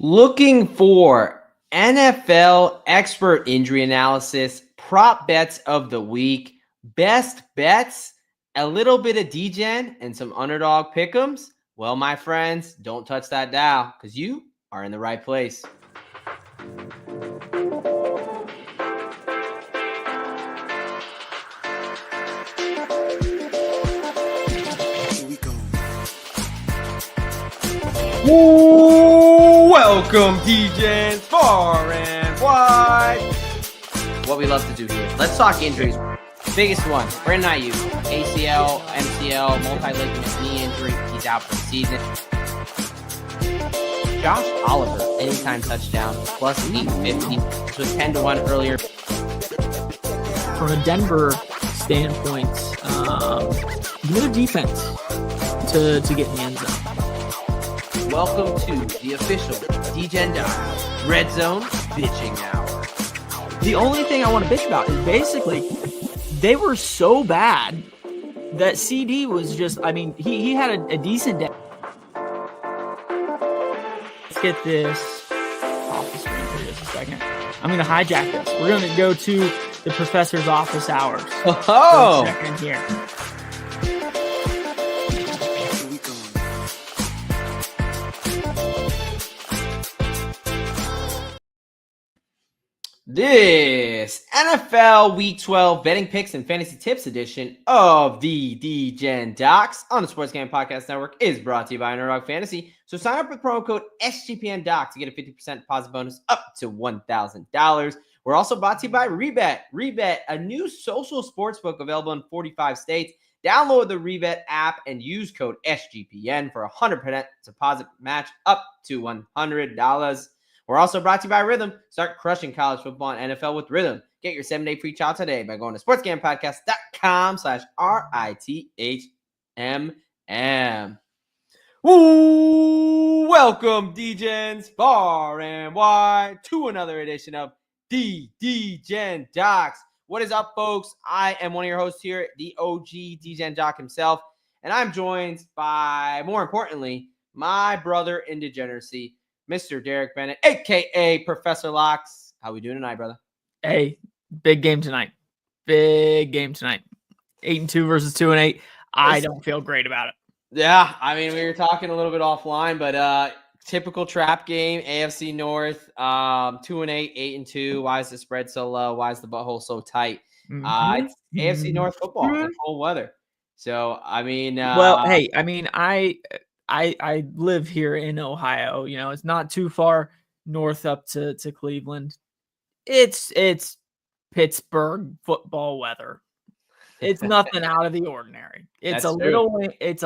Looking for NFL expert injury analysis, prop bets of the week, best bets, a little bit of Degen, and some underdog pick'ems? Well, my friends, don't touch that dial because you are in the right place. Welcome, Degens, far and wide. What we love to do here. Let's talk injuries. Biggest one, Brandon Ayuk, ACL, MCL, multi-ligament knee injury. He's out for the season. Josh Oliver, anytime touchdown, plus 850. This was 10-1 earlier. From a Denver standpoint, you need a defense to get in the end zone. Welcome to the official Degen Docs Red Zone Bitching Hour. The only thing I want to bitch about is basically they were so bad that CD was just, he had a decent day. Let's get this off the screen for just a second. I'm going to hijack this. We're going to go to the professor's office hours. Oh! For a second here. This NFL Week 12 betting picks and fantasy tips edition of the Degen Docs on the Sports Game Podcast Network is brought to you by Underdog Fantasy. So sign up with promo code SGPNDocs to get a 50% deposit bonus up to $1,000. We're also brought to you by Rebet. Rebet, a new social sportsbook available in 45 states. Download the Rebet app and use code SGPN for a 100% deposit match up to $100. We're also brought to you by Rhythm. Start crushing college football and NFL with Rhythm. Get your 7-day free trial today by going to sportsgamepodcast.com/RITHMM. Woo! Welcome, Degens, far and wide, to another edition of the Degen Docs. What is up, folks? I am one of your hosts here, the OG Degen Doc himself, and I'm joined by, more importantly, my brother in degeneracy, Mr. Derek Bennett, a.k.a. Professor Locks. How we doing tonight, brother? Hey, big game tonight. Big game tonight. 8-2 versus 2-8. I don't feel great about it. Yeah, we were talking a little bit offline, but typical trap game, AFC North, 2-8, 8-2. Why is the spread so low? Why is the butthole so tight? It's AFC North football in cold weather. So, I live here in Ohio. You know, it's not too far north up to Cleveland. It's Pittsburgh football weather. It's nothing out of the ordinary. It's a little windy. It's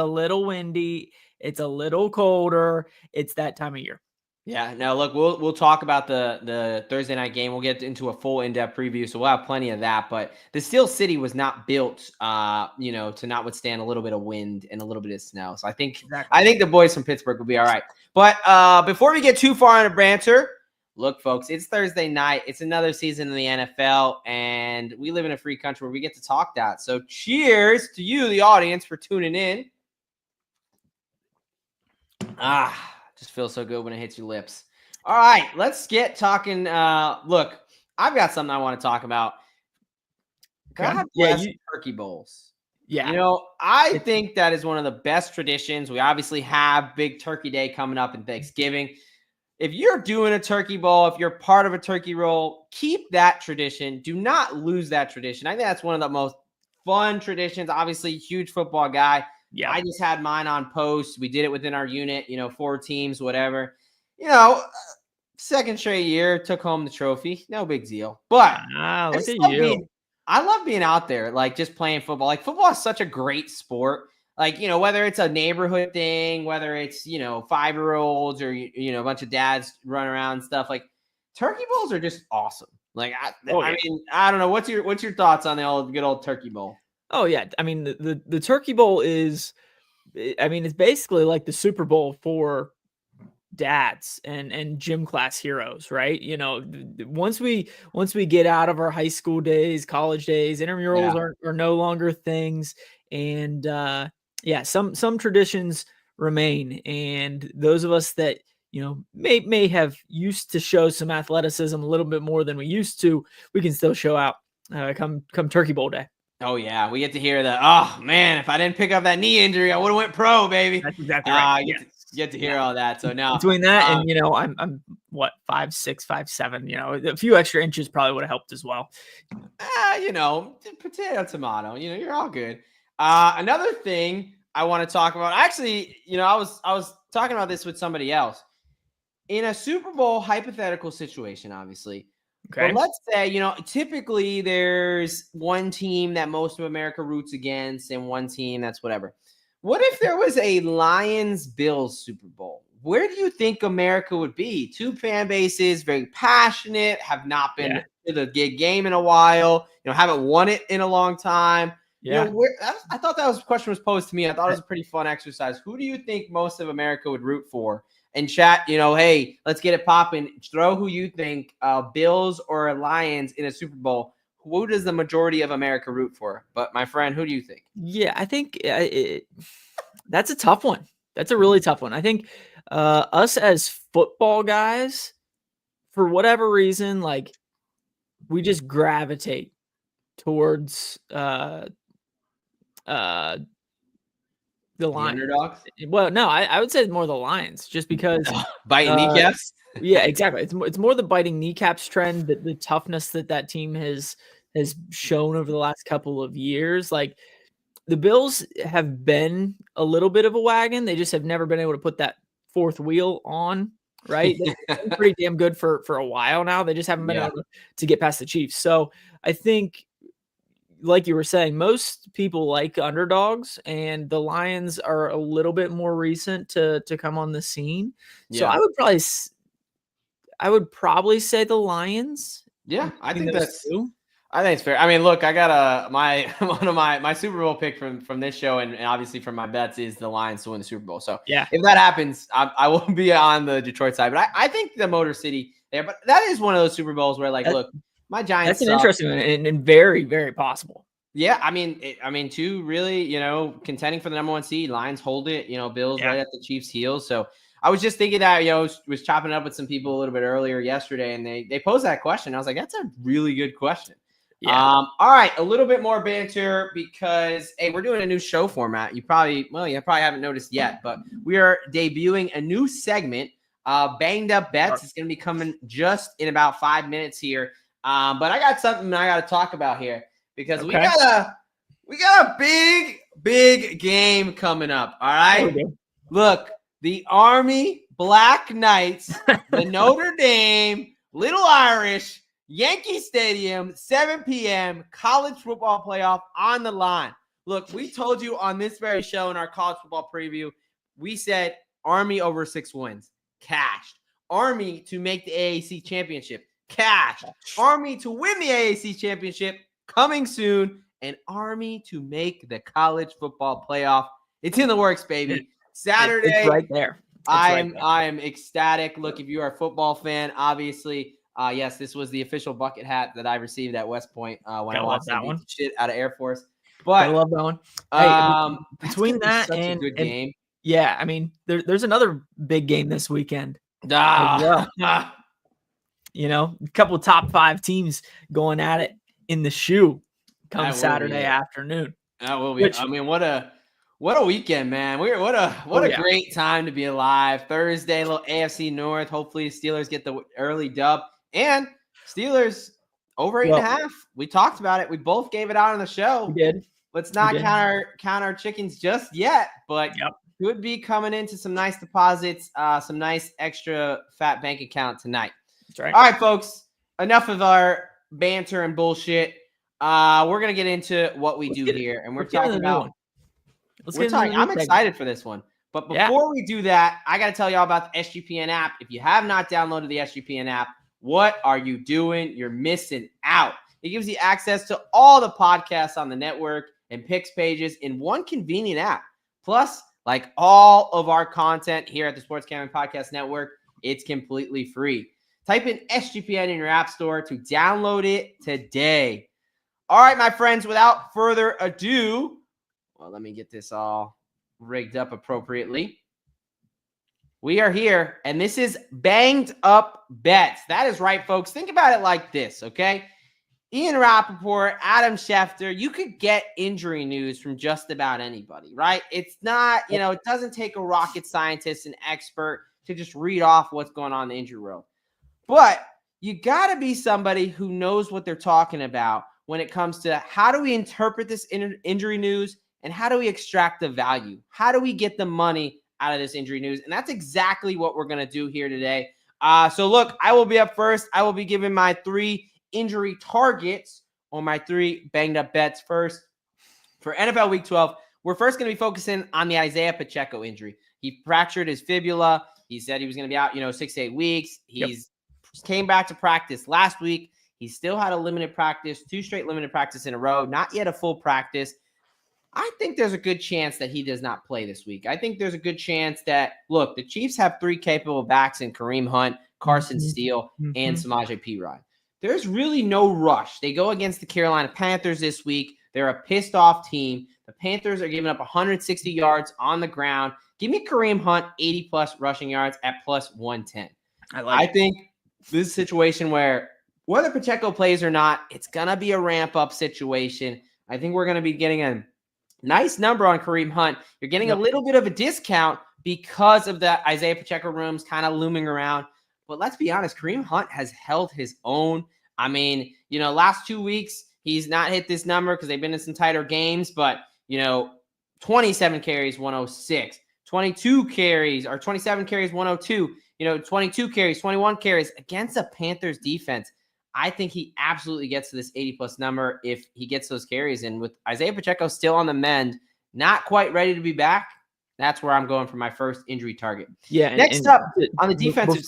a little colder. It's that time of year. Yeah. Now, look, we'll talk about the Thursday night game. We'll get into a full in-depth preview, so we'll have plenty of that. But the Steel City was not built, to not withstand a little bit of wind and a little bit of snow. So I think the boys from Pittsburgh will be all right. But before we get too far into banter, look, folks, it's Thursday night. It's another season in the NFL, and we live in a free country where we get to talk that. So cheers to you, the audience, for tuning in. Just feels so good when it hits your lips. All right, let's get talking. Look, I've got something I want to talk about. God bless turkey bowls. Yeah. I think that is one of the best traditions. We obviously have Big Turkey Day coming up in Thanksgiving. If you're doing a turkey bowl, if you're part of a turkey roll, keep that tradition. Do not lose that tradition. I think that's one of the most fun traditions. Obviously, huge football guy. Yeah, I just had mine on post. We did it within our unit, 4 teams, whatever. Second straight year, took home the trophy. No big deal. But look at you. I love being out there, like just playing football. Like football is such a great sport. Like, whether it's a neighborhood thing, whether it's, 5-year-olds or, a bunch of dads running around and stuff, like turkey bowls are just awesome. Like, I don't know. What's your thoughts on the good old turkey bowl? Oh, yeah. The Turkey Bowl is, it's basically like the Super Bowl for dads and gym class heroes, right? Once we get out of our high school days, college days, intramurals are no longer things. And some traditions remain. And those of us that, may have used to show some athleticism a little bit more than we used to, we can still show out come Turkey Bowl day. Oh yeah, we get to hear that. Oh man, if I didn't pick up that knee injury, I would have went pro, baby. That's exactly right. You get to hear all that. So now between that and I'm what 5'6", 5'7", a few extra inches probably would have helped as well. Potato, tomato. You're all good. Another thing I want to talk about. Actually, I was talking about this with somebody else. In a Super Bowl hypothetical situation, obviously. Okay. But let's say, typically there's one team that most of America roots against and one team that's whatever. What if there was a Lions-Bills Super Bowl? Where do you think America would be? Two fan bases, very passionate, have not been to the game in a while, haven't won it in a long time. Yeah. I thought that question was posed to me. I thought it was a pretty fun exercise. Who do you think most of America would root for? And chat, hey, let's get it popping. Throw who you think, Bills or Lions in a Super Bowl. Who does the majority of America root for? But my friend, who do you think? Yeah, I think that's a tough one. That's a really tough one. I think us as football guys, for whatever reason, like we just gravitate towards the Lions. Underdogs? Well, no, I would say more the Lions, just because biting kneecaps. Yeah, exactly. It's more the biting kneecaps trend, the toughness that team has shown over the last couple of years. Like the Bills have been a little bit of a wagon. They just have never been able to put that fourth wheel on. Right, they've been pretty damn good for a while now. They just haven't been able to get past the Chiefs. So I think, like you were saying, most people like underdogs, and the Lions are a little bit more recent to come on the scene. So I would probably say the Lions. Yeah, I think it's fair. I mean, look, I got one of my Super Bowl pick from this show, and obviously from my bets is the Lions to win the Super Bowl. So yeah, if that happens, I will be on the Detroit side. But I think the Motor City there. But that is one of those Super Bowls where, look, my Giants. That's an interesting one and very, very possible. Yeah, I mean, two really, contending for the number one seed. Lions hold it. Bills right at the Chiefs' heels. So I was just thinking that, was chopping it up with some people a little bit earlier yesterday, and they posed that question. I was like, that's a really good question. Yeah. All right, a little bit more banter because, hey, we're doing a new show format. You probably haven't noticed yet, but we are debuting a new segment, Banged Up Bets. It's going to be coming just in about 5 minutes here. But I got something I got to talk about here because we got a big game coming up. All right, look, the Army Black Knights, the Notre Dame Little Irish. Yankee Stadium, 7 p.m., college football playoff on the line. Look, we told you on this very show in our college football preview, we said Army over 6 wins, cashed. Army to make the AAC championship, cashed. Army to win the AAC championship, coming soon. And Army to make the college football playoff. It's in the works, baby. Saturday. It's right there. I am ecstatic. Look, if you are a football fan, obviously – yes, this was the official bucket hat that I received at West Point when I watched that one shit out of Air Force. But I love that one. Between that and a good game, yeah, I mean, there's another big game this weekend. A couple of top 5 teams going at it in the shoe come Saturday afternoon. That will be. I mean, what a weekend, man. What a great time to be alive. Thursday, a little AFC North. Hopefully, Steelers get the early dub. And Steelers over 8.5. We talked about it. We both gave it out on the show. We did. Let's not count our chickens just yet, but could be coming into some nice deposits, some nice extra fat bank account tonight. That's right. All right, folks. Enough of our banter and bullshit. We're gonna get into what we do here, and we're talking about. I'm excited for this one. But before we do that, I got to tell y'all about the SGPN app. If you have not downloaded the SGPN app, what are you doing? You're missing out. It gives you access to all the podcasts on the network and picks pages in one convenient app. Plus, like all of our content here at the Sports Gambling Podcast Network, it's completely free. Type in SGPN in your app store to download it today. All right, my friends, without further ado, well, let me get this all rigged up appropriately. We are here, and this is Banged Up Bets. That is right, folks. Think about it like this, okay? Ian Rappaport, Adam Schefter, you could get injury news from just about anybody, right? It's not, it doesn't take a rocket scientist, an expert to just read off what's going on in the injury world. But you got to be somebody who knows what they're talking about when it comes to how do we interpret this injury news and how do we extract the value? How do we get the money out of this injury news? And that's exactly what we're going to do here today. So look, I will be up first. I will be giving my 3 injury targets on my 3 banged up bets. First, for NFL Week 12, we're first going to be focusing on the Isaiah Pacheco injury. He fractured his fibula. He said he was going to be out, 6 to 8 weeks. He's came back to practice last week. He still had a limited practice, 2 straight limited practice in a row, not yet a full practice. I think there's a good chance that he does not play this week. I think there's a good chance that, look, the Chiefs have 3 capable backs in Kareem Hunt, Carson Steele, and Samaje Perine. There's really no rush. They go against the Carolina Panthers this week. They're a pissed off team. The Panthers are giving up 160 yards on the ground. Give me Kareem Hunt 80-plus rushing yards at plus 110. I think this situation where whether Pacheco plays or not, it's going to be a ramp-up situation. I think we're going to be getting a nice number on Kareem Hunt. You're getting a little bit of a discount because of the Isaiah Pacheco rooms kind of looming around. But let's be honest, Kareem Hunt has held his own. I mean, last 2 weeks, he's not hit this number because they've been in some tighter games. But, 27 carries, 106. 22 carries or 27 carries, 102. 22 carries, 21 carries against a Panthers defense. I think he absolutely gets to this 80-plus number if he gets those carries. And with Isaiah Pacheco still on the mend, not quite ready to be back, that's where I'm going for my first injury target. Yeah. Next up on the defensive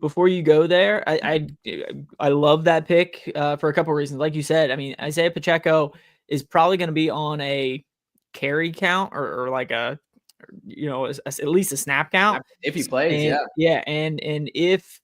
before you go there, I love that pick for a couple of reasons. Like you said, I mean, Isaiah Pacheco is probably going to be on a carry count or like at least a snap count if he plays. And if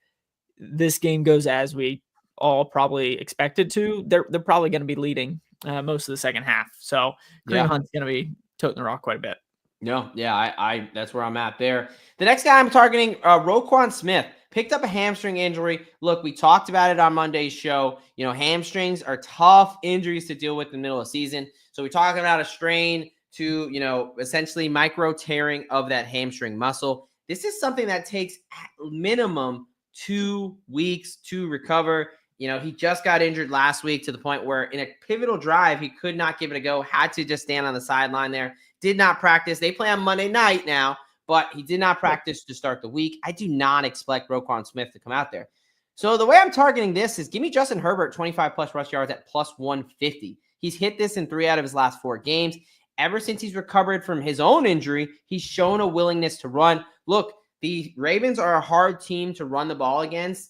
this game goes as we all probably expected to, they're probably going to be leading most of the second half. So Kareem Hunt's going to be toting the rock quite a bit. No, I that's where I'm at there. The next guy I'm targeting, Roquan Smith, picked up a hamstring injury. Look, we talked about it on Monday's show. Hamstrings are tough injuries to deal with in the middle of the season. So we're talking about a strain to, essentially micro tearing of that hamstring muscle. This is something that takes at minimum 2 weeks to recover. He just got injured last week to the point where in a pivotal drive, he could not give it a go, had to just stand on the sideline there, did not practice. They play on Monday night now, but he did not practice to start the week. I do not expect Roquan Smith to come out there. So the way I'm targeting this is give me Justin Herbert 25-plus rush yards at plus 150. He's hit this in 3 out of his last 4 games. Ever since he's recovered from his own injury, he's shown a willingness to run. Look, the Ravens are a hard team to run the ball against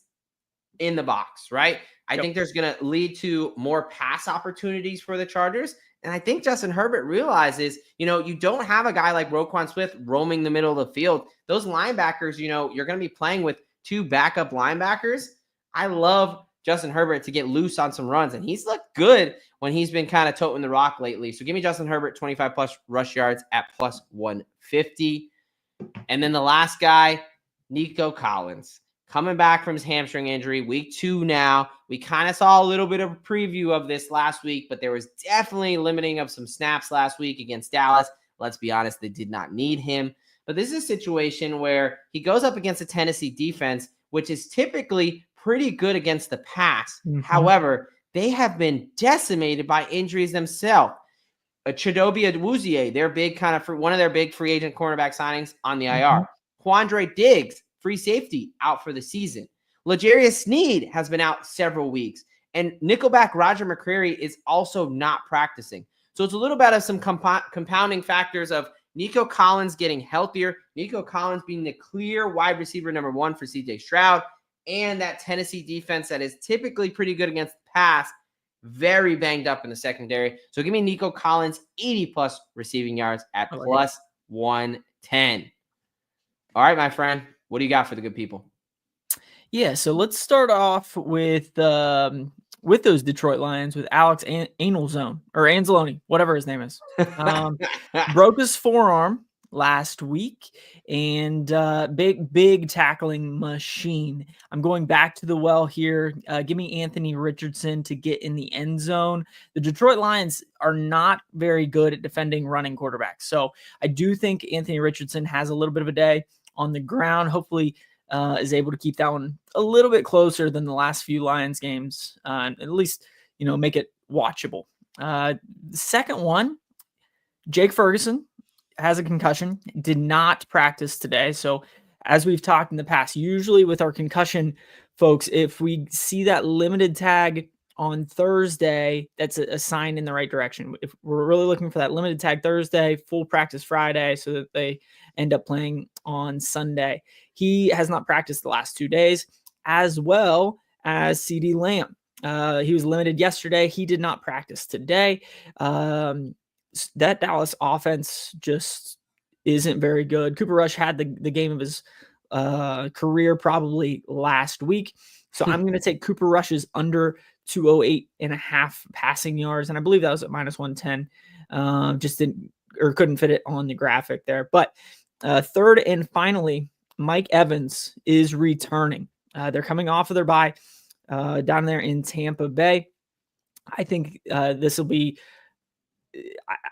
in the box, right? I think there's going to lead to more pass opportunities for the Chargers. And I think Justin Herbert realizes, you don't have a guy like Roquan Smith roaming the middle of the field. Those linebackers, you're going to be playing with 2 backup linebackers. I love Justin Herbert to get loose on some runs, and he's looked good when he's been kind of toting the rock lately. So give me Justin Herbert 25-plus rush yards at plus 150. And then the last guy, Nico Collins, coming back from his hamstring injury, week 2 now. We kind of saw a little bit of a preview of this last week, but there was definitely limiting of some snaps last week against Dallas. Let's be honest, they did not need him. But this is a situation where he goes up against a Tennessee defense, which is typically pretty good against the pass. However, they have been decimated by injuries themselves. Chidobe Awuzie, their big one of their big free agent cornerback signings on the IR. Quandre Diggs, free safety, out for the season. L'Jarius Sneed has been out several weeks. And nickelback Roger McCreary is also not practicing. So it's a little bit of some compounding factors of Nico Collins getting healthier, Nico Collins being the clear wide receiver number 1 for CJ Stroud, and that Tennessee defense that is typically pretty good against the pass, very banged up in the secondary. So give me Nico Collins 80-plus receiving yards at plus 110. All right, my friend, what do you got for the good people? Yeah, so let's start off with those Detroit Lions with Alex Anzalone, whatever his name is. Broke his forearm last week, and big tackling machine. I'm going back to the well here. Give me Anthony Richardson to get in the end zone. The Detroit Lions are not very good at defending running quarterbacks, so I do think Anthony Richardson has a little bit of a day on the ground. Hopefully is able to keep that one a little bit closer than the last few Lions games, and at least make it watchable. The second one, Jake Ferguson has a concussion, did not practice today. So as we've talked in the past, usually with our concussion folks, if we see that limited tag on Thursday, that's a sign in the right direction. If we're really looking for that limited tag Thursday, full practice Friday, so that they end up playing on Sunday. He has not practiced the last 2 days, as well as CeeDee Lamb. He was limited yesterday. He did not practice today. That Dallas offense just isn't very good. Cooper Rush had the game of his career probably last week. So I'm going to take Cooper Rush's under 208.5 passing yards. And I believe that was at -110. Just didn't or couldn't fit it on the graphic there. But third and finally, Mike Evans is returning. They're coming off of their bye down there in Tampa Bay. I think this will be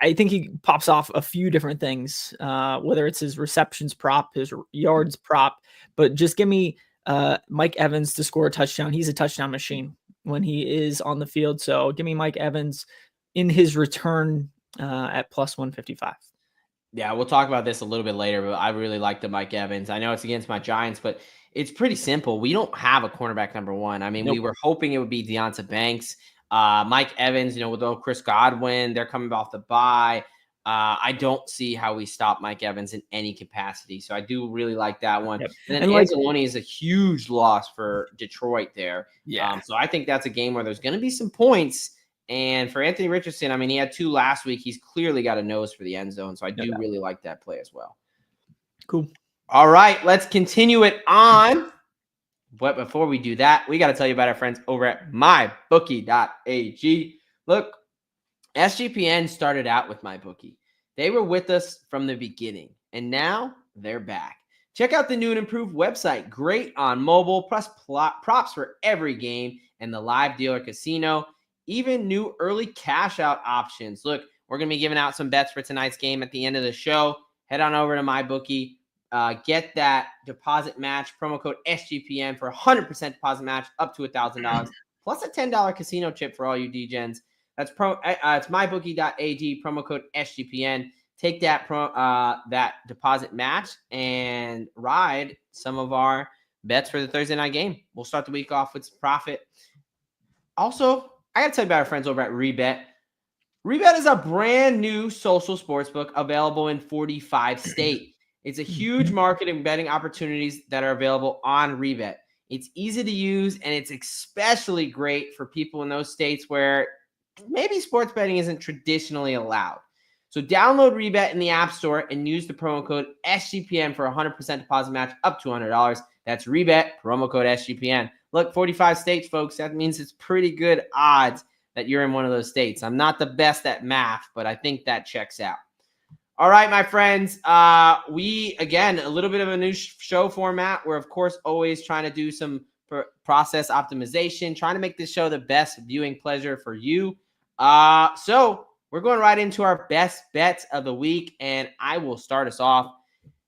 I think he pops off a few different things, whether it's his receptions prop, his yards prop, but just give me Mike Evans to score a touchdown. He's a touchdown machine when he is on the field. So give me Mike Evans in his return at +155. Yeah, we'll talk about this a little bit later, but I really like the Mike Evans. I know it's against my Giants, but it's pretty simple. We don't have a cornerback number one. I mean, Nope. we were hoping it would be Deonta Banks. Mike Evans, with Chris Godwin, they're coming off the bye. I don't see how we stop Mike Evans in any capacity. So I do really like that one. Yep. And then Anzalone is a huge loss for Detroit there. Yeah. So I think that's a game where there's going to be some points. And for Anthony Richardson, I mean, he had 2 last week. He's clearly got a nose for the end zone. So I do really like that play as well. Cool. All right, let's continue it on. But before we do that, we got to tell you about our friends over at mybookie.ag. Look, SGPN started out with MyBookie. They were with us from the beginning, and now they're back. Check out the new and improved website. Great on mobile, plus props for every game, and the live dealer casino. Even new early cash out options. Look, we're going to be giving out some bets for tonight's game at the end of the show. Head on over to MyBookie. Get that deposit match, promo code SGPN for 100% deposit match up to $1,000, plus a $10 casino chip for all you DGens. That's it's mybookie.ag, promo code SGPN. Take that that deposit match and ride some of our bets for the Thursday night game. We'll start the week off with some profit. Also, I got to tell you about our friends over at Rebet. Rebet is a brand new social sportsbook available in 45 states. It's a huge market and betting opportunities that are available on Rebet. It's easy to use, and it's especially great for people in those states where maybe sports betting isn't traditionally allowed. So download Rebet in the App Store and use the promo code SGPN for 100% deposit match up to $100. That's Rebet, promo code SGPN. Look, 45 states, folks. That means it's pretty good odds that you're in one of those states. I'm not the best at math, but I think that checks out. All right, my friends, again, a little bit of a new show format. We're, of course, always trying to do some process optimization, trying to make this show the best viewing pleasure for you. So we're going right into our best bets of the week, and I will start us off.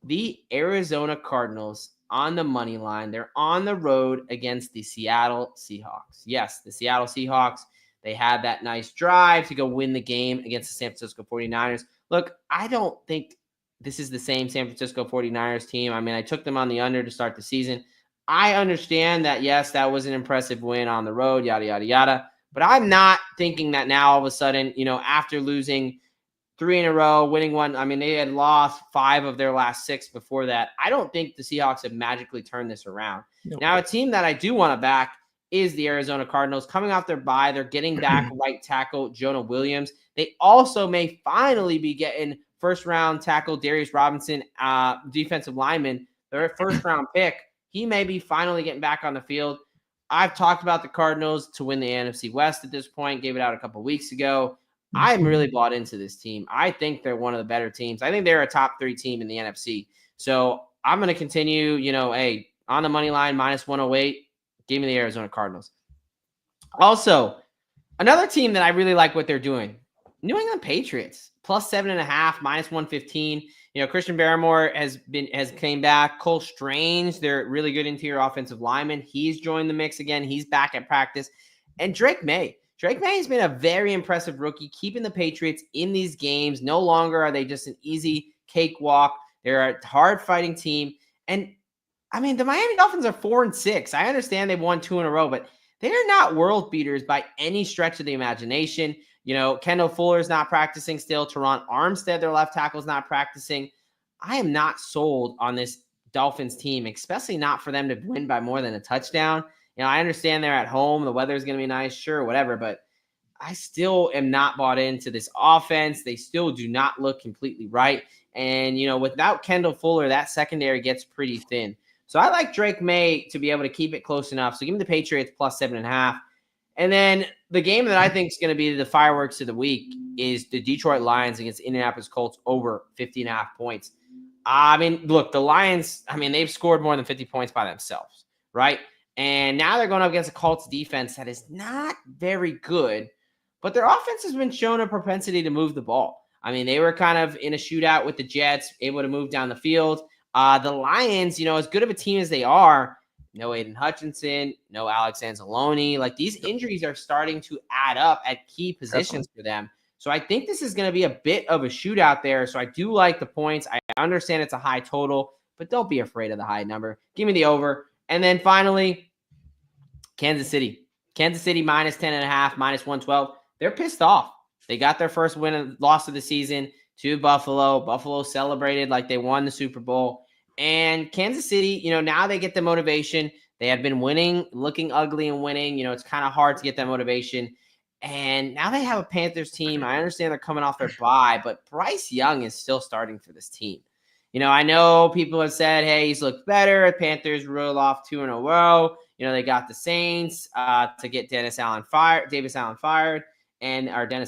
The Arizona Cardinals on the money line. They're on the road against the Seattle Seahawks. Yes, the Seattle Seahawks, they had that nice drive to go win the game against the San Francisco 49ers. Look, I don't think this is the same San Francisco 49ers team. I mean, I took them on the under to start the season. I understand that, yes, that was an impressive win on the road, yada, yada, yada. But I'm not thinking that now all of a sudden, after losing 3 in a row, winning 1, I mean, they had lost 5 of their last 6 before that. I don't think the Seahawks have magically turned this around. Nope. Now, a team that I do want to back is the Arizona Cardinals. Coming off their bye, they're getting back right tackle Jonah Williams. They also may finally be getting first-round tackle Darius Robinson, defensive lineman, their first-round pick. He may be finally getting back on the field. I've talked about the Cardinals to win the NFC West at this point, gave it out a couple weeks ago. I'm really bought into this team. I think they're one of the better teams. I think they're a top 3 team in the NFC. So I'm going to continue, hey, on the money line, -108. Give me the Arizona Cardinals. Also, another team that I really like what they're doing, New England Patriots, +7.5, -115. Christian Barmore has came back. Cole Strange, they're really good interior offensive lineman. He's joined the mix again. He's back at practice. And Drake May. Drake May has been a very impressive rookie, keeping the Patriots in these games. No longer are they just an easy cakewalk. They're a hard-fighting team. And, I mean, the Miami Dolphins are 4-6. I understand they've won 2 in a row, but they are not world beaters by any stretch of the imagination. Kendall Fuller's not practicing still. Teron Armstead, their left tackle, is not practicing. I am not sold on this Dolphins team, especially not for them to win by more than a touchdown. I understand they're at home. The weather is going to be nice, sure, whatever. But I still am not bought into this offense. They still do not look completely right. And, without Kendall Fuller, that secondary gets pretty thin. So I like Drake May to be able to keep it close enough. So give me the Patriots +7.5. And then the game that I think is going to be the fireworks of the week is the Detroit Lions against Indianapolis Colts over 50.5 points. I mean, look, the Lions, they've scored more than 50 points by themselves, right? And now they're going up against a Colts defense that is not very good, but their offense has been shown a propensity to move the ball. They were kind of in a shootout with the Jets, able to move down the field. The Lions, as good of a team as they are, no Aiden Hutchinson, no Alex Anzalone. Like, these injuries are starting to add up at key positions for them. So I think this is going to be a bit of a shootout there. So I do like the points. I understand it's a high total, but don't be afraid of the high number. Give me the over. And then finally, Kansas City. Kansas City -10.5, -112. They're pissed off. They got their first win and loss of the season to Buffalo. Buffalo celebrated like they won the Super Bowl. And Kansas City, now they get the motivation. They have been winning, looking ugly and winning. It's kind of hard to get that motivation. And now they have a Panthers team. I understand they're coming off their bye, but Bryce Young is still starting for this team. I know people have said, hey, he's looked better. Panthers rolled off 2 in a row. They got the Saints to get Davis Allen fired, or Dennis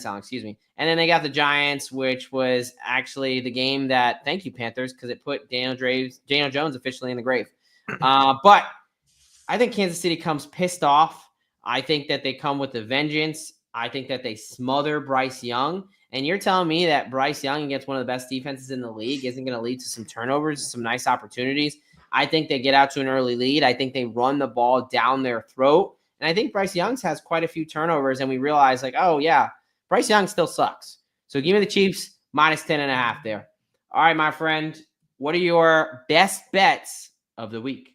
Allen, excuse me. And then they got the Giants, which was actually the game that, thank you, Panthers, because it put Daniel Jones officially in the grave. But I think Kansas City comes pissed off. I think that they come with a vengeance. I think that they smother Bryce Young. And you're telling me that Bryce Young against one of the best defenses in the league isn't going to lead to some turnovers, some nice opportunities? I think they get out to an early lead. I think they run the ball down their throat. And I think Bryce Young has quite a few turnovers, and we realize, like, oh, yeah, Bryce Young still sucks. So give me the Chiefs -10.5 there. All right, my friend, what are your best bets of the week?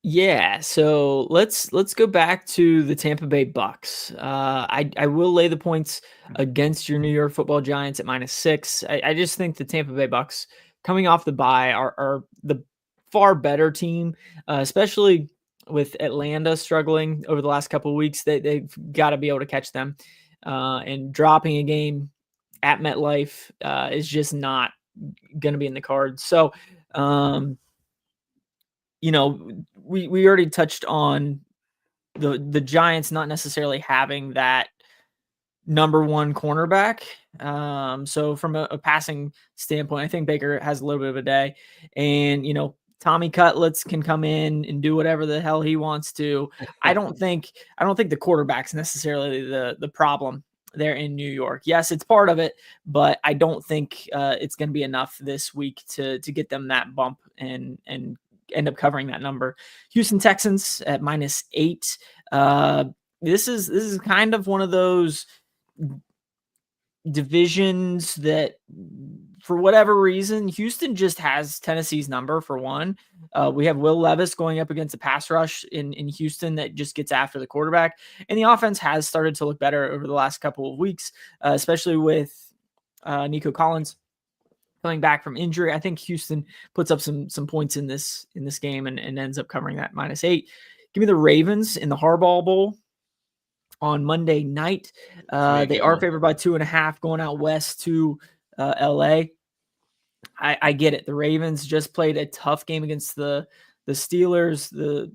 Yeah, so let's go back to the Tampa Bay Bucks. I will lay the points against your New York Football Giants at -6. I just think the Tampa Bay Bucks, coming off the bye, are the far better team, especially with Atlanta struggling over the last couple of weeks. They've got to be able to catch them, and dropping a game at MetLife is just not going to be in the cards. So, we already touched on the Giants not necessarily having that number one cornerback. So from a passing standpoint, I think Baker has a little bit of a day, and Tommy Cutlets can come in and do whatever the hell he wants to. I don't think the quarterback's necessarily the problem there in New York. Yes, it's part of it, but I don't think it's going to be enough this week to get them that bump and end up covering that number. Houston Texans at -8. This is kind of one of those divisions that, for whatever reason, Houston just has Tennessee's number for one. We have Will Levis going up against a pass rush in Houston that just gets after the quarterback. And the offense has started to look better over the last couple of weeks, especially with Nico Collins coming back from injury. I think Houston puts up some points in this game and ends up covering that -8. Give me the Ravens in the Harbaugh Bowl on Monday night. They are favored by 2.5 going out west to LA. I get it. The Ravens just played a tough game against the Steelers. The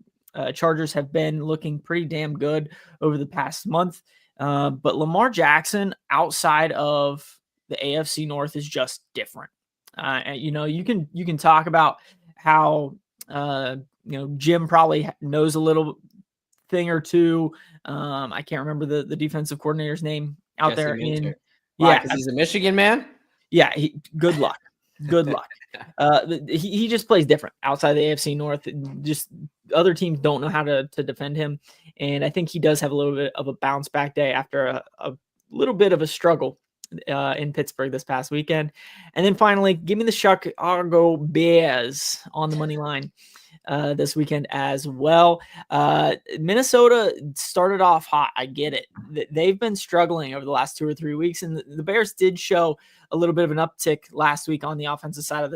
Chargers have been looking pretty damn good over the past month. But Lamar Jackson outside of the AFC North is just different. And, you can talk about how, Jim probably knows a little thing or two. I can't remember the defensive coordinator's name out Jesse there Minter. in. Why? Yeah, Because he's a Michigan man? yeah. Good luck. Good luck. He just plays different outside the AFC North. Just other teams don't know how to defend him. And I think he does have a little bit of a bounce back day after a little bit of a struggle in Pittsburgh this past weekend. And then finally, give me the Chicago Bears on the money line this weekend as well. Minnesota started off hot. I get it. They've been struggling over the last 2 or 3 weeks, and the Bears did show a little bit of an uptick last week on the offensive side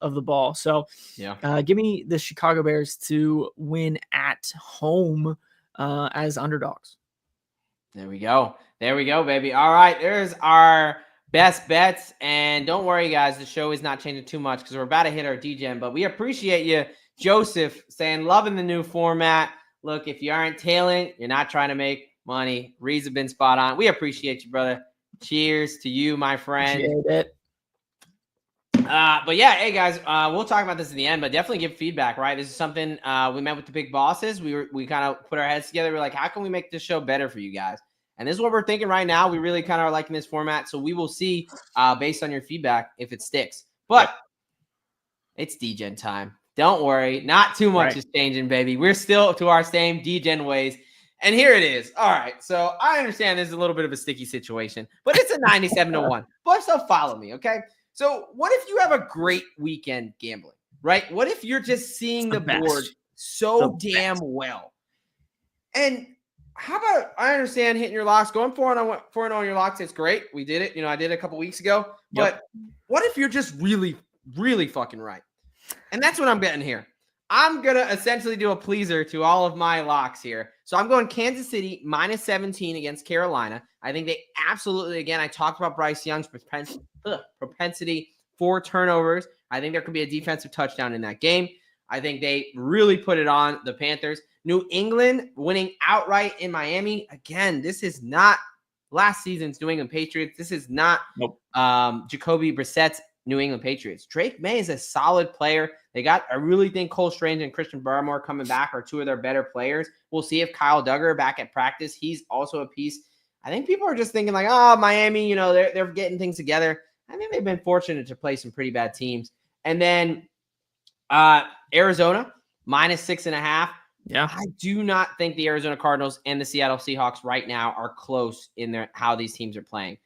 of the ball. So give me the Chicago Bears to win at home as underdogs. There we go. There we go, baby. All right, there's our best bets. And don't worry, guys, the show is not changing too much because we're about to hit our DGen, but we appreciate you, Joseph, saying loving the new format. Look, if you aren't tailing, you're not trying to make money. Reeds have been spot on. We appreciate you, brother. Cheers to you, my friend. Appreciate it. But yeah, hey guys, we'll talk about this at the end, but definitely give feedback, right? This is something we met with the big bosses. We kind of put our heads together. We're like, how can we make this show better for you guys? And this is what we're thinking right now. We really kind of are liking this format. So we will see based on your feedback if it sticks. But it's DGen time. Don't worry. Not too much is changing, baby. We're still to our same DGen ways. And here it is. All right. So I understand this is a little bit of a sticky situation, but it's a 97-1. But still follow me, okay? So what if you have a great weekend gambling, right? What if you're just seeing the board so damn well? And how about, I understand hitting your locks, going 4-0 on your locks. It's great. We did it. I did it a couple weeks ago. But what if you're just really, really fucking right? And that's what I'm getting here. I'm going to essentially do a pleaser to all of my locks here. So I'm going Kansas City -17 against Carolina. I think they absolutely, again, I talked about Bryce Young's propensity for turnovers. I think there could be a defensive touchdown in that game. I think they really put it on the Panthers. New England winning outright in Miami. Again, this is not last season's New England Patriots. This is not Jacoby Brissett's New England Patriots. Drake May is a solid player. I really think Cole Strange and Christian Barmore coming back are two of their better players. We'll see if Kyle Duggar back at practice. He's also a piece. I think people are just thinking like, oh, Miami, they're getting things together. I think they've been fortunate to play some pretty bad teams. And then Arizona -6.5. Yeah. I do not think the Arizona Cardinals and the Seattle Seahawks right now are close in how these teams are playing.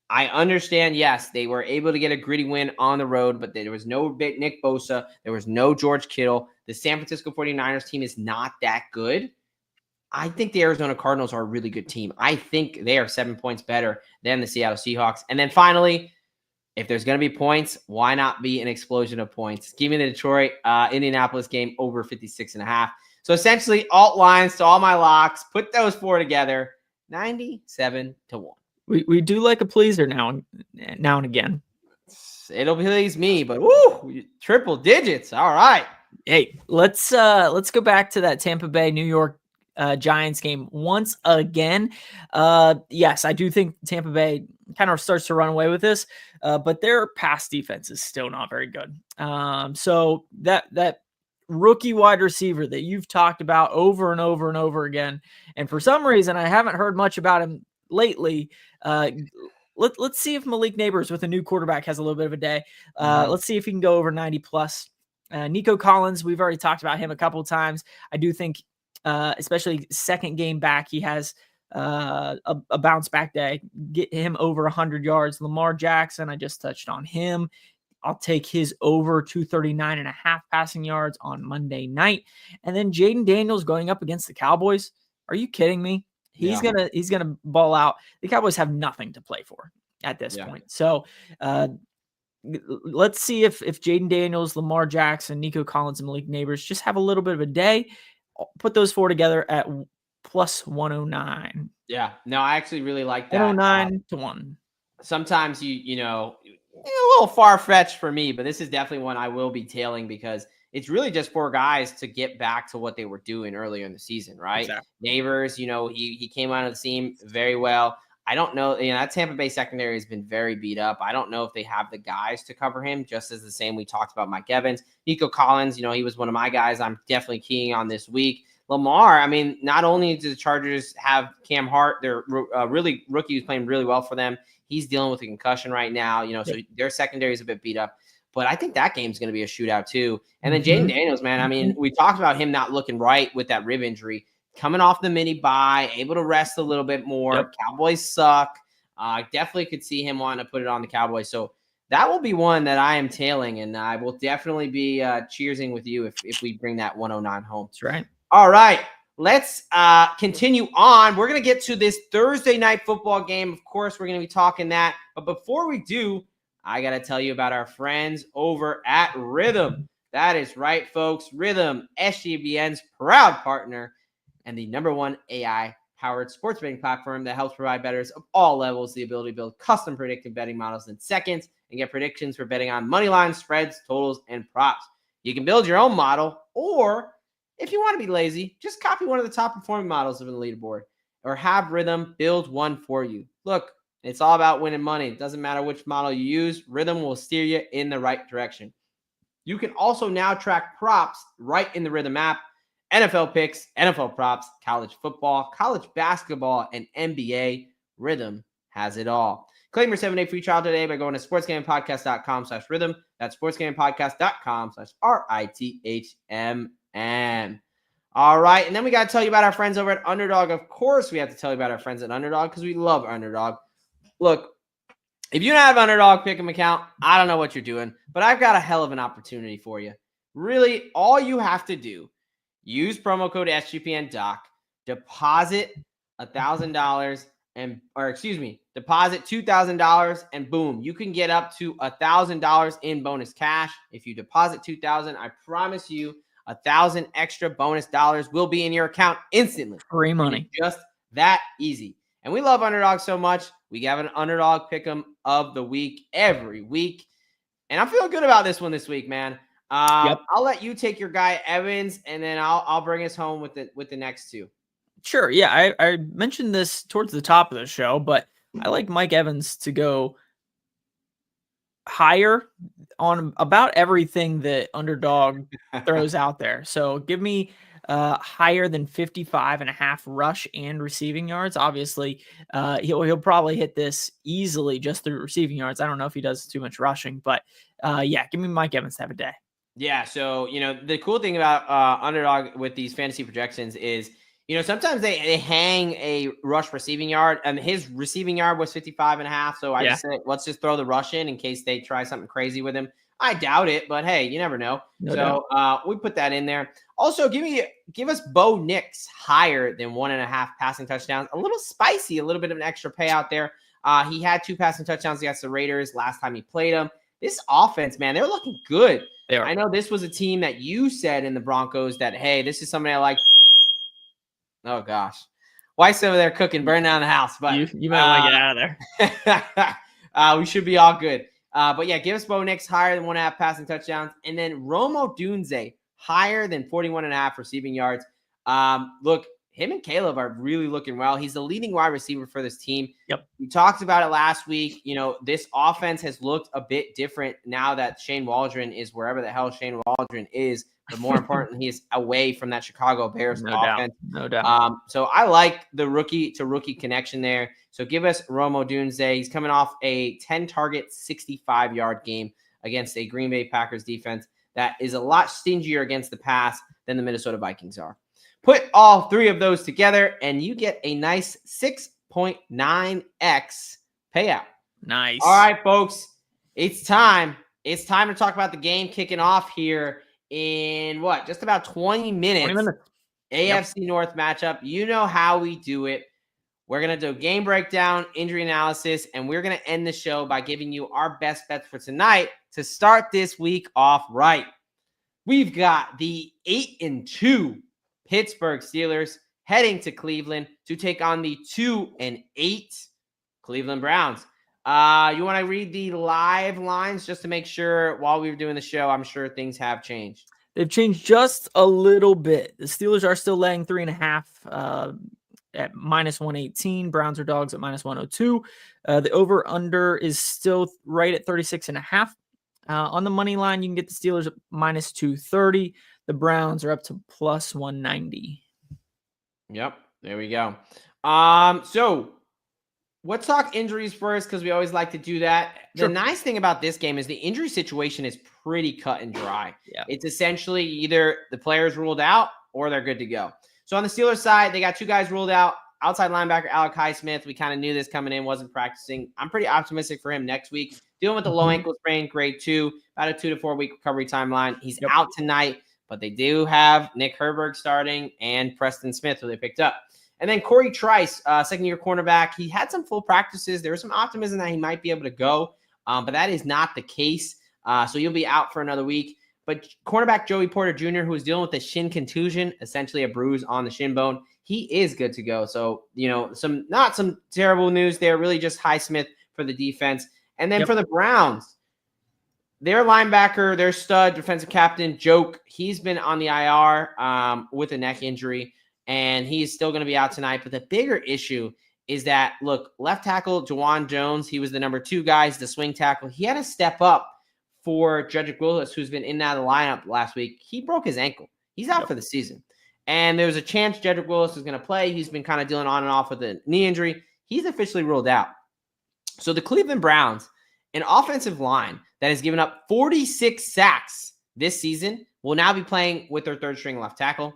I understand, yes, they were able to get a gritty win on the road, but there was no Nick Bosa. There was no George Kittle. The San Francisco 49ers team is not that good. I think the Arizona Cardinals are a really good team. I think they are 7 points better than the Seattle Seahawks. And then finally, if there's going to be points, why not be an explosion of points? Give me the Detroit Indianapolis game over 56.5. So essentially, alt lines to all my locks. Put those four together. 97-1. We do like a pleaser now and again. It'll please me, but woo, triple digits. All right. Hey, let's go back to that Tampa Bay New York Giants game once again. Yes, I do think Tampa Bay kind of starts to run away with this, but their pass defense is still not very good. So that rookie wide receiver that you've talked about over and over and over again, and for some reason I haven't heard much about him lately. Let's see if Malik Neighbors with a new quarterback has a little bit of a day. Let's see if he can go over 90 plus. Nico Collins, we've already talked about him a couple of times. I do think, especially second game back, he has a bounce back day. Get him over 100 yards. Lamar Jackson, I just touched on him. I'll take his over 239.5 passing yards on Monday night. And then Jaden Daniels going up against the Cowboys. Are you kidding me? He's gonna ball out. The Cowboys have nothing to play for at this point. So let's see if Jaden Daniels, Lamar Jackson, Nico Collins, and Malik Neighbors just have a little bit of a day. Put those four together at plus 109. Yeah, no, I actually really like that. 109-1. Sometimes you know a little far fetched for me, but this is definitely one I will be tailing because it's really just 4 guys to get back to what they were doing earlier in the season, right? Exactly. Neighbors, he came out of the seam very well. I don't know, that Tampa Bay secondary has been very beat up. I don't know if they have the guys to cover him, just as the same we talked about Mike Evans. Nico Collins, he was one of my guys I'm definitely keying on this week. Lamar, I mean, not only do the Chargers have Cam Hart, they're really rookie who's playing really well for them. He's dealing with a concussion right now, so their secondary is a bit beat up. But I think that game's going to be a shootout too. And then Jaden Daniels, man, I mean, we talked about him not looking right with that rib injury. Coming off the mini bye, able to rest a little bit more. Yep. Cowboys suck. Definitely could see him wanting to put it on the Cowboys. So that will be one that I am tailing, and I will definitely be cheersing with you if we bring that 109 home. That's right. All right, let's continue on. We're going to get to this Thursday night football game. Of course, we're going to be talking that. But before we do, I got to tell you about our friends over at Rhythm. That is right, folks. Rhythm, SGBN's proud partner and the #1 AI-powered sports betting platform that helps provide bettors of all levels the ability to build custom predictive betting models in seconds and get predictions for betting on money lines, spreads, totals, and props. You can build your own model, or if you want to be lazy, just copy one of the top performing models of the leaderboard or have Rhythm build one for you. Look, it's all about winning money. It doesn't matter which model you use. Rhythm will steer you in the right direction. You can also now track props right in the Rhythm app. NFL picks, NFL props, college football, college basketball, and NBA. Rhythm has it all. Claim your 7-day free trial today by going to sportsgamingpodcast.com/rhythm. That's sportsgamingpodcast.com/RITHMN. All right. And then we got to tell you about our friends over at Underdog. Of course, we have to tell you about our friends at Underdog because we love Underdog. Look, if you don't have Underdog Pick'em account, I don't know what you're doing, but I've got a hell of an opportunity for you. Really, all you have to do, use promo code SGPNDoc, deposit $1,000 deposit $2,000 and boom, you can get up to $1,000 in bonus cash. If you deposit $2,000, I promise you $1,000 extra bonus dollars will be in your account instantly. Free money. Just that easy. And we love Underdog so much. We have an Underdog Pick'em of the week every week. And I'm feeling good about this one this week, man. I'll let you take your guy Evans, and then I'll bring us home with the next two. Sure. Yeah, I mentioned this towards the top of the show, but I like Mike Evans to go higher on about everything that Underdog throws out there. So give me higher than 55.5 rush and receiving yards. Obviously, he'll probably hit this easily just through receiving yards. I don't know if he does too much rushing, but give me Mike Evans to have a day. Yeah. So, the cool thing about Underdog with these fantasy projections is, sometimes they hang a rush receiving yard, and his receiving yard was 55.5. So I just said, let's just throw the rush in case they try something crazy with him. I doubt it, but hey, you never know. No doubt. We put that in there. Also, give us Bo Nix higher than 1.5 passing touchdowns. A little spicy, a little bit of an extra payout there. He had 2 passing touchdowns against the Raiders last time he played them. This offense, man, they're looking good. They are. I know this was a team that you said in the Broncos that, hey, this is somebody I like. Oh gosh, wife's over there cooking, burning down the house. But you might want to get out of there. We should be all good. But yeah, give us Bo Nix higher than 1.5 passing touchdowns, and then Romo Dunze higher than 41.5 receiving yards. Look, him and Caleb are really looking well. He's the leading wide receiver for this team. Yep. We talked about it last week. This offense has looked a bit different now that Shane Waldron is wherever the hell Shane Waldron is. But more importantly, he is away from that Chicago Bears offense. No doubt. So I like the rookie to rookie connection there. So give us Romo Dunze. He's coming off a 10-target, 65-yard game against a Green Bay Packers defense that is a lot stingier against the pass than the Minnesota Vikings are. Put all 3 of those together, and you get a nice 6.9x payout. Nice. All right, folks. It's time. It's time to talk about the game kicking off here in just about 20 minutes. 20 minutes. AFC North matchup. You know how we do it. We're going to do game breakdown, injury analysis, and we're going to end the show by giving you our best bets for tonight to start this week off right. We've got the 8-2 Pittsburgh Steelers heading to Cleveland to take on the 2-8 Cleveland Browns. You want to read the live lines just to make sure while we were doing the show? I'm sure things have changed. They've changed just a little bit. The Steelers are still laying 3.5 at -118. Browns are dogs at -102. The over-under is still right at 36.5. On the money line, you can get the Steelers at -230. The Browns are up to +190. Yep, there we go. So let's talk injuries first because we always like to do that. Sure. The nice thing about this game is the injury situation is pretty cut and dry. Yeah. It's essentially either the player's ruled out or they're good to go. So on the Steelers side, they got two guys ruled out. Outside linebacker Alec Highsmith, we kind of knew this coming in, wasn't practicing. I'm pretty optimistic for him next week. Dealing with the low ankle sprain, grade 2, about a 2 to 4 week recovery timeline. He's out tonight, but they do have Nick Herbig starting and Preston Smith, who they picked up. And then Corey Trice, second-year cornerback. He had some full practices. There was some optimism that he might be able to go, but that is not the case. So you'll be out for another week. But cornerback Joey Porter Jr., who is dealing with a shin contusion, essentially a bruise on the shin bone, he is good to go. So, not some terrible news there, really just Highsmith for the defense. And then for the Browns, their linebacker, their stud defensive captain, Joke, he's been on the IR with a neck injury, and he's still going to be out tonight. But the bigger issue is that, look, left tackle Juwan Jones, he was the number 2 guy, the swing tackle. He had to step up for Jedrick Willis, who's been in and out of the lineup last week. He broke his ankle. He's out for the season. And there was a chance Jedrick Willis was going to play. He's been kind of dealing on and off with a knee injury. He's officially ruled out. So the Cleveland Browns, an offensive line that has given up 46 sacks this season, will now be playing with their third-string left tackle.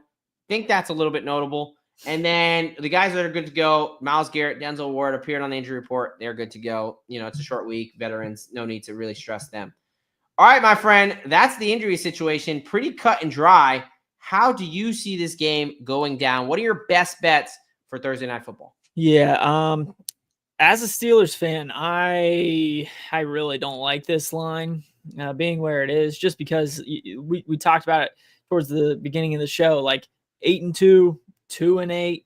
Think that's a little bit notable. And then the guys that are good to go, Myles Garrett, Denzel Ward appeared on the injury report. They're good to go. It's a short week. Veterans, no need to really stress them. All right, my friend, that's the injury situation. Pretty cut and dry. How do you see this game going down? What are your best bets for Thursday Night Football? Yeah, as a Steelers fan, I really don't like this line being where it is, just because we talked about it towards the beginning of the show, like 8-2, 2-8.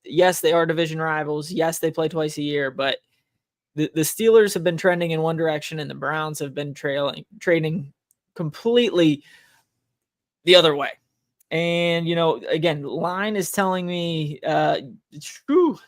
Yes, they are division rivals. Yes, they play twice a year, but the Steelers have been trending in one direction, and the Browns have been trading completely the other way. And, again, line is telling me it's true.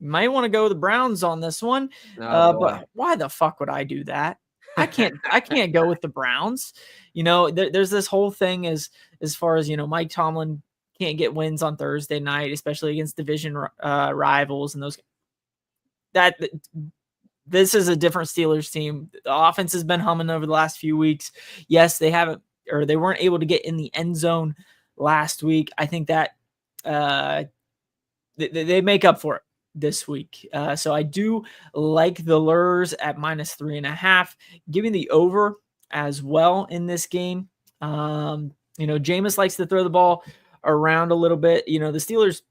Might want to go the Browns on this one. But why the fuck would I do that? I can't go with the Browns. There's this whole thing as far as, Mike Tomlin can't get wins on Thursday night, especially against division rivals and those. This is a different Steelers team. The offense has been humming over the last few weeks. Yes, they weren't able to get in the end zone last week. I think that they make up for it this week. So I do like the Lurs at -3.5, giving the over as well in this game. Jameis likes to throw the ball around a little bit. The Steelers'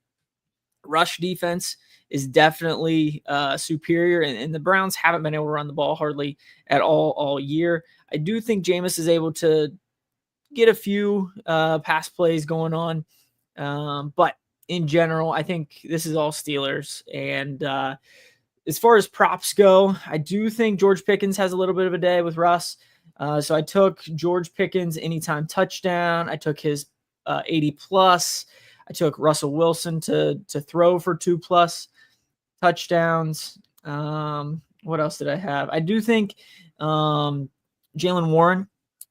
rush defense is definitely superior, and the Browns haven't been able to run the ball hardly at all year. I do think Jameis is able to get a few pass plays going on, but in general, I think this is all Steelers. And as far as props go, I do think George Pickens has a little bit of a day with Russ. So I took George Pickens anytime touchdown. I took his 80+. I took Russell Wilson to throw for 2+ touchdowns. What else did I have? I do think Jaylen Warren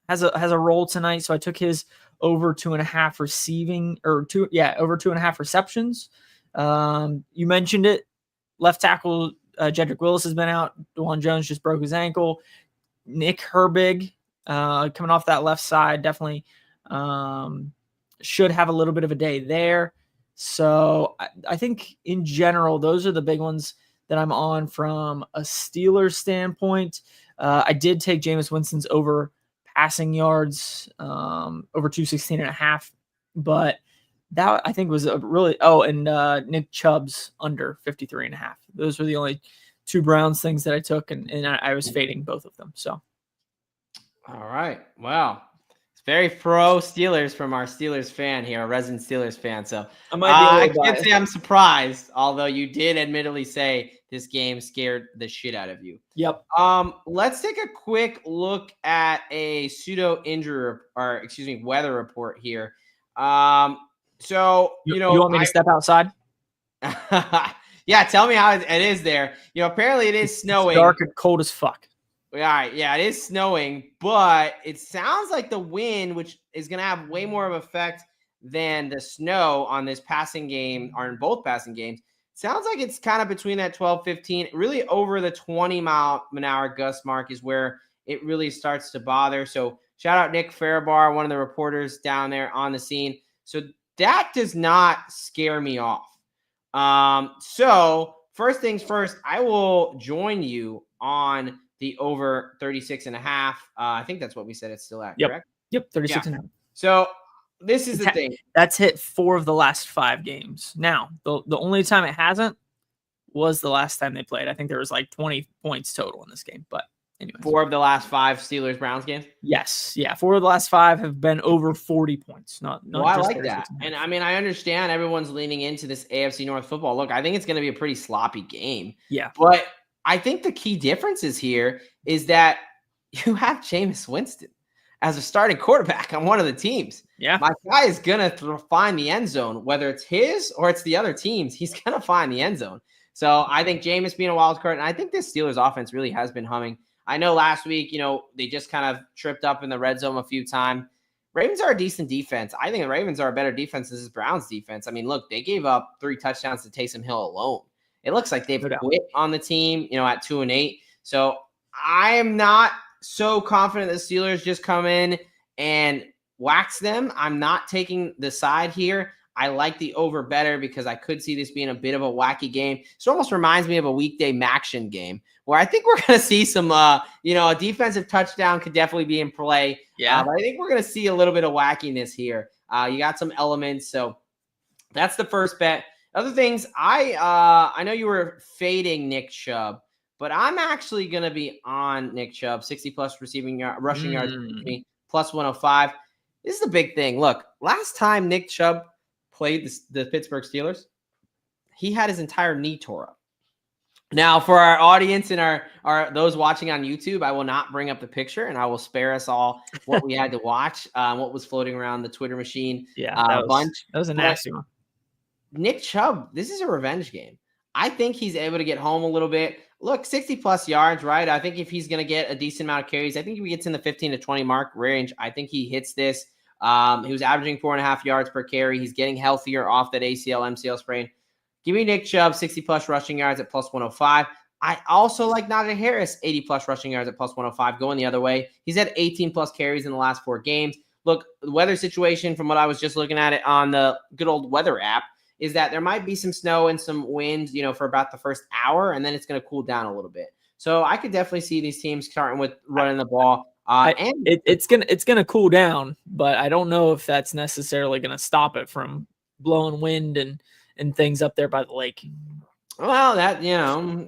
has a role tonight, so I took his over 2.5 receiving, over 2.5 receptions. You mentioned it. Left tackle Jedrick Willis has been out. Juwan Jones just broke his ankle. Nick Herbig coming off that left side definitely should have a little bit of a day there. So I think in general, those are the big ones that I'm on from a Steelers standpoint. I did take Jameis Winston's over passing yards, over 216.5, but that I think was a really, and Nick Chubb's under 53.5. Those were the only two Browns things that I took, and I was fading both of them. So. All right. Wow. It's very pro Steelers from our Steelers fan here, a resident Steelers fan. So I can't say I'm surprised, although you did admittedly say this game scared the shit out of you. Yep. Let's take a quick look at a pseudo injury weather report here. So you want me to step outside? Yeah, tell me how it is there. Apparently it is snowing. It's dark and cold as fuck. All right, yeah, it is snowing, but it sounds like the wind, which is going to have way more of an effect than the snow on this passing game, or in both passing games. Sounds like it's kind of between that 12, 15, really over the 20-mile-an-hour gust mark is where it really starts to bother. So shout out Nick Faribar, one of the reporters down there on the scene. So that does not scare me off. So first things first, I will join you on the over 36.5. I think that's what we said it's still at, correct? Yep, 36.5. So this is the thing. That's hit 4 of the last 5 games. Now, the only time it hasn't was the last time they played. I think there was like 20 points total in this game. But anyway. 4 of the last 5 Steelers-Browns games? Yes. Yeah, 4 of the last 5 have been over 40 points. Not well, I like that. And I mean, I understand everyone's leaning into this AFC North football. Look, I think it's going to be a pretty sloppy game. Yeah. But I think the key differences here is that you have Jameis Winston as a starting quarterback on one of the teams. Yeah. My guy is going to find the end zone, whether it's his or it's the other team's. He's going to find the end zone. So I think Jameis being a wild card, and I think this Steelers offense really has been humming. I know last week, they just kind of tripped up in the red zone a few times. Ravens are a decent defense. I think the Ravens are a better defense than this Browns defense. I mean, look, they gave up 3 touchdowns to Taysom Hill alone. It looks like they've quit on the team, at 2-8. So I am not so confident the Steelers just come in and wax them. I'm not taking the side here. I like the over better because I could see this being a bit of a wacky game. It almost reminds me of a weekday Maction game where I think we're going to see some, a defensive touchdown could definitely be in play. Yeah. But I think we're going to see a little bit of wackiness here. You got some elements. So that's the first bet. Other things, I know you were fading Nick Chubb, but I'm actually going to be on Nick Chubb, 60-plus rushing yards, plus 105. This is the big thing. Look, last time Nick Chubb played the Pittsburgh Steelers, he had his entire knee tore up. Now, for our audience and our those watching on YouTube, I will not bring up the picture, and I will spare us all what we had to watch, what was floating around the Twitter machine. Yeah, that was a nasty one. Nick Chubb, this is a revenge game. I think he's able to get home a little bit. Look, 60-plus yards, right? I think if he's going to get a decent amount of carries, I think if he gets in the 15 to 20 mark range, I think he hits this. He was averaging 4.5 yards per carry. He's getting healthier off that ACL, MCL sprain. Give me Nick Chubb, 60-plus rushing yards at plus 105. I also like Najee Harris, 80-plus rushing yards at plus 105, going the other way. He's had 18-plus carries in the last 4 games. Look, the weather situation, from what I was just looking at it on the good old weather app, is that there might be some snow and some wind, for about the first hour, and then it's going to cool down a little bit. So I could definitely see these teams starting with running the ball. It's gonna cool down, but I don't know if that's necessarily going to stop it from blowing wind and things up there by the lake. Well, that,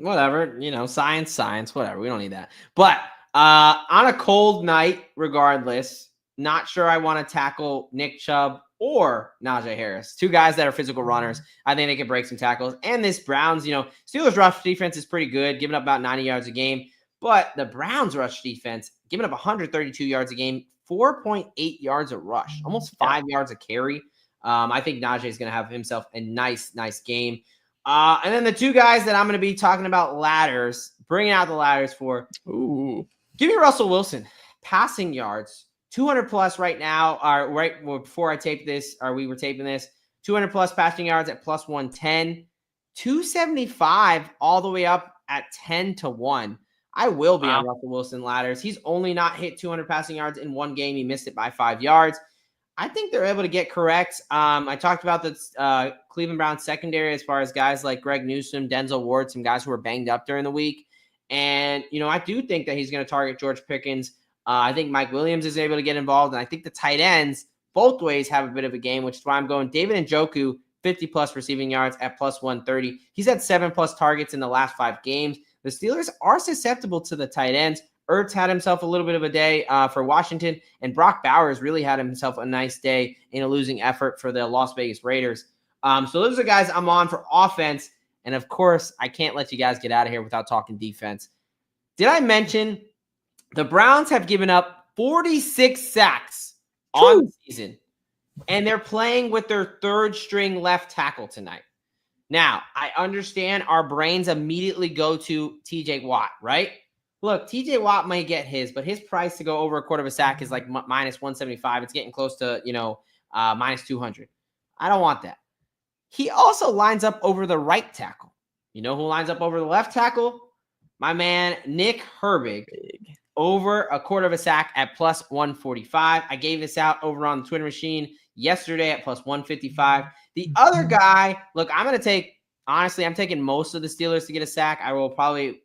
whatever, science, whatever. We don't need that. But on a cold night, regardless, not sure I want to tackle Nick Chubb or Najee Harris, 2 guys that are physical runners. I think they can break some tackles. And this Browns, Steelers rush defense is pretty good, giving up about 90 yards a game. But the Browns rush defense, giving up 132 yards a game, 4.8 yards a rush, almost 5 yards a carry. I think Najee is going to have himself a nice game. And then the 2 guys that I'm going to be talking about ladders, bringing out the ladders for. Ooh. Give me Russell Wilson, passing yards. 200 plus right now, right before I taped this, or we were taping this, 200 plus passing yards at plus 110, 275 all the way up at 10 to 1. I will be on Russell Wilson ladders. He's only not hit 200 passing yards in 1 game. He missed it by 5 yards. I think they're able to get correct. I talked about the Cleveland Browns secondary as far as guys like Greg Newsome, Denzel Ward, some guys who were banged up during the week. And, I do think that he's going to target George Pickens. I think Mike Williams is able to get involved, and I think the tight ends both ways have a bit of a game, which is why I'm going David Njoku, 50-plus receiving yards at plus 130. He's had 7-plus targets in the last 5 games. The Steelers are susceptible to the tight ends. Ertz had himself a little bit of a day for Washington, and Brock Bowers really had himself a nice day in a losing effort for the Las Vegas Raiders. So those are the guys I'm on for offense. And of course, I can't let you guys get out of here without talking defense. Did I mention the Browns have given up 46 sacks on the season, and they're playing with their third string left tackle tonight? Now, I understand our brains immediately go to TJ Watt, right? Look, TJ Watt might get his, but his price to go over a quarter of a sack is like minus 175. It's getting close to, minus 200. I don't want that. He also lines up over the right tackle. You know who lines up over the left tackle? My man, Nick Herbig, over a quarter of a sack at plus 145. I gave this out over on the Twitter machine yesterday at plus 155. The other guy, look, I'm taking most of the Steelers to get a sack. I will probably,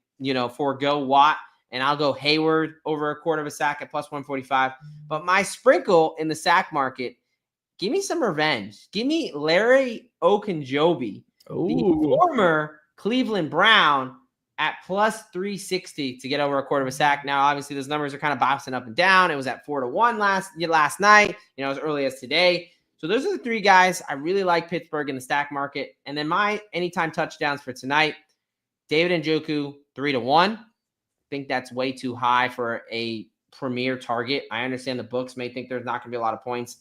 forego Watt, and I'll go Hayward over a quarter of a sack at plus 145. But my sprinkle in the sack market, give me some revenge. Give me Larry Ogunjobi, the former Cleveland Brown, at plus 360 to get over a quarter of a sack. Now, obviously, those numbers are kind of bouncing up and down. It was at 4-1 last night, as early as today. So those are the three guys. I really like Pittsburgh in the stack market. And then my anytime touchdowns for tonight, David Njoku, 3-1. I think that's way too high for a premier target. I understand the books may think there's not going to be a lot of points.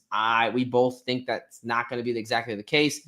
We both think that's not going to be exactly the case.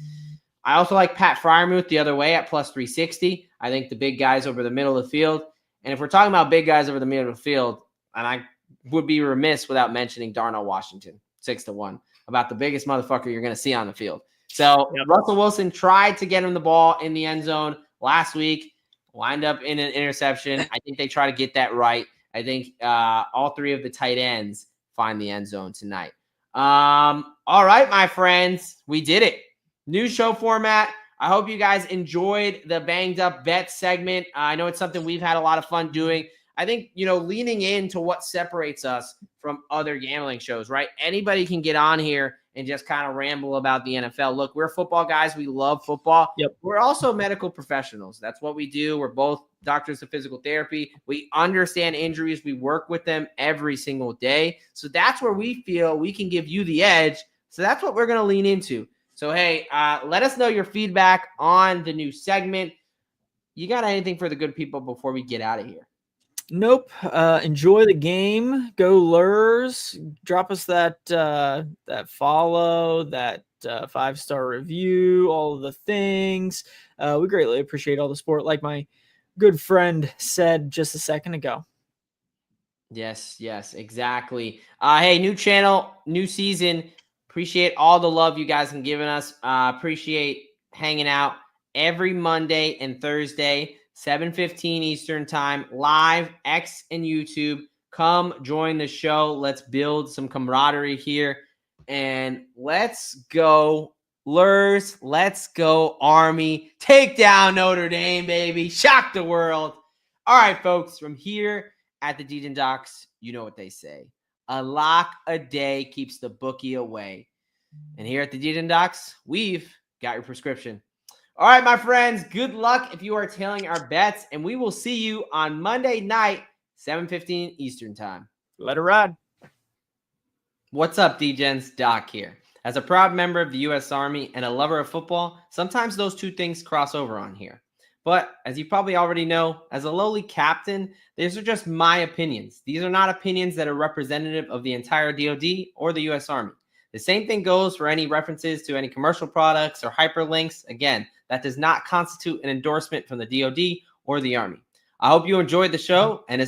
I also like Pat Freiermuth the other way at plus 360. I think the big guys over the middle of the field. And if we're talking about big guys over the middle of the field, and I would be remiss without mentioning Darnell Washington, 6-1, about the biggest motherfucker you're going to see on the field. So Russell Wilson tried to get him the ball in the end zone last week, lined up in an interception. I think they try to get that right. I think all three of the tight ends find the end zone tonight. All right, my friends, we did it. New show format. I hope you guys enjoyed the banged up bet segment. I know it's something we've had a lot of fun doing. I think, leaning into what separates us from other gambling shows, right? Anybody can get on here and just kind of ramble about the NFL. Look, we're football guys. We love football. Yep. We're also medical professionals. That's what we do. We're both doctors of physical therapy. We understand injuries. We work with them every single day. So that's where we feel we can give you the edge. So that's what we're going to lean into. So, hey, let us know your feedback on the new segment. You got anything for the good people before we get out of here? Nope. Enjoy the game. Go Lurs. Drop us that follow, that 5-star review, all of the things. We greatly appreciate all the support, like my good friend said just a second ago. Yes, exactly. Hey, new channel, new season. Appreciate all the love you guys have given us. Appreciate hanging out every Monday and Thursday, 7:15 Eastern time, live, X and YouTube. Come join the show. Let's build some camaraderie here. And let's go, Lurs. Let's go, Army. Take down Notre Dame, baby. Shock the world. All right, folks, from here at the Degen Docs, you know what they say. A lock a day keeps the bookie away. And here at the Degen Docs, we've got your prescription. All right, my friends, good luck if you are tailing our bets, and we will see you on Monday night, 7:15 Eastern time. Let it ride. What's up, Degens? Doc here. As a proud member of the U.S. Army and a lover of football, sometimes those two things cross over on here. But as you probably already know, as a lowly captain, these are just my opinions. These are not opinions that are representative of the entire DoD or the U.S. Army. The same thing goes for any references to any commercial products or hyperlinks. Again, that does not constitute an endorsement from the DoD or the Army. I hope you enjoyed the show, and as